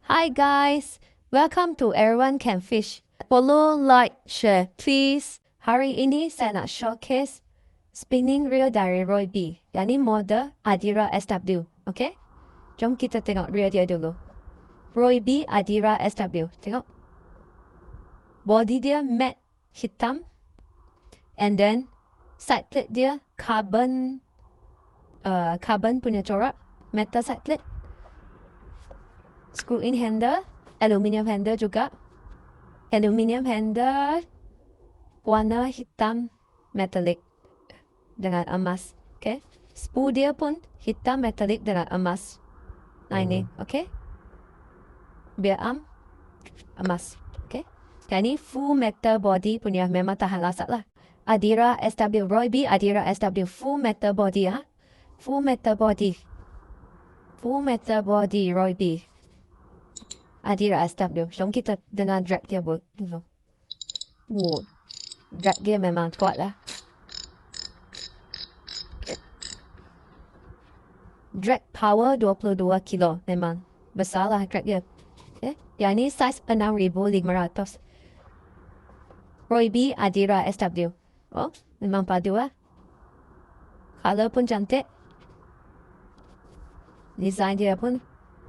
Hi guys, welcome to Everyone Can Fish. Follow, like, share, please. Hari ini saya nak showcase spinning reel dari Roy B. Yang ni model Adira SW. Okay? Jom kita tengok reel dia dulu. Roy B Adira SW. Tengok. Body dia matte hitam. And then side plate dia carbon punya corak. Metal side plate. Screw in handle, aluminium handle juga. Aluminium handle warna hitam metallic dengan emas. Okay. Spool dia pun hitam metallic dengan emas. Nah ini, okay. Biar emas. Okay. Dan ini full metal body punya, memang tahan lasak lah. Adira SW Roy B Adira SW full metal body ha. Full metal body. Full metal body Roy B Adira SW. Jom kita dengan drag dia dulu. Drag dia memang kuat lah. Drag power 22 kilo. Memang besar lah drag dia. Okay. Yang ni size 6500. Roy B Adira SW. Oh, memang padu lah. Color pun cantik. Design dia pun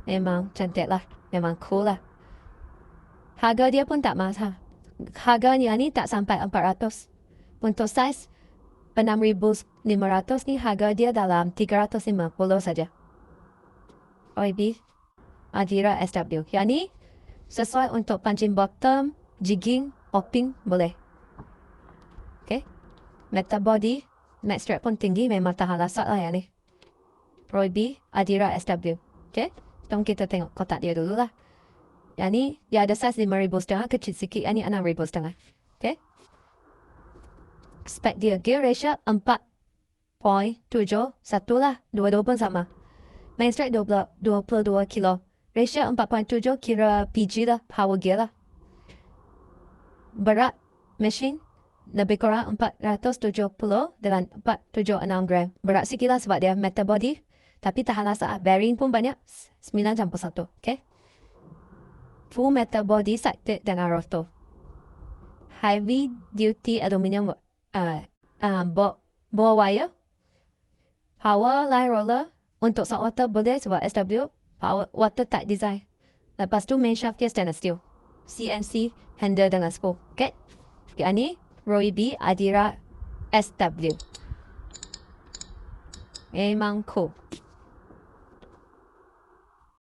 memang cantik lah. Memang cool lah. Harga dia pun tak mahal. Harganya ni tak sampai 400. Untuk size 6500 ni harga dia dalam 350 saja. Roy B Adira SW. Yang ni sesuai untuk pancing bottom, jigging, popping boleh. Okay. Metal body, neck strap pun tinggi, memang tahan lasak lah yang ni. Roy B Adira SW. Okay. Jom kita tengok kotak dia dulu lah. Yang ni dia ada size 5,500, kecil sikit. Yang ni 6,500. Okay. Spek dia gear ratio 4.7. Satu lah. Dua-dua pun sama. Main strike 22 kilo. Ratio 4.7 kira PG lah. Power gear lah. Berat mesin lebih kurang 470 dengan 476 gram. Berat sikit lah sebab dia metal body. Tapi tahan lasak. Bearing pun banyak. 9.1. Okay. Full metal body side plate dengan rotor. Heavy duty aluminium ball wire. Power line roller. Untuk saltwater boleh sebab SW. Power watertight design. Lepas tu main shaft dia stainless steel. CNC handle dengan spool. Okay. Yang ni Roy B Adira SW. Memang cool.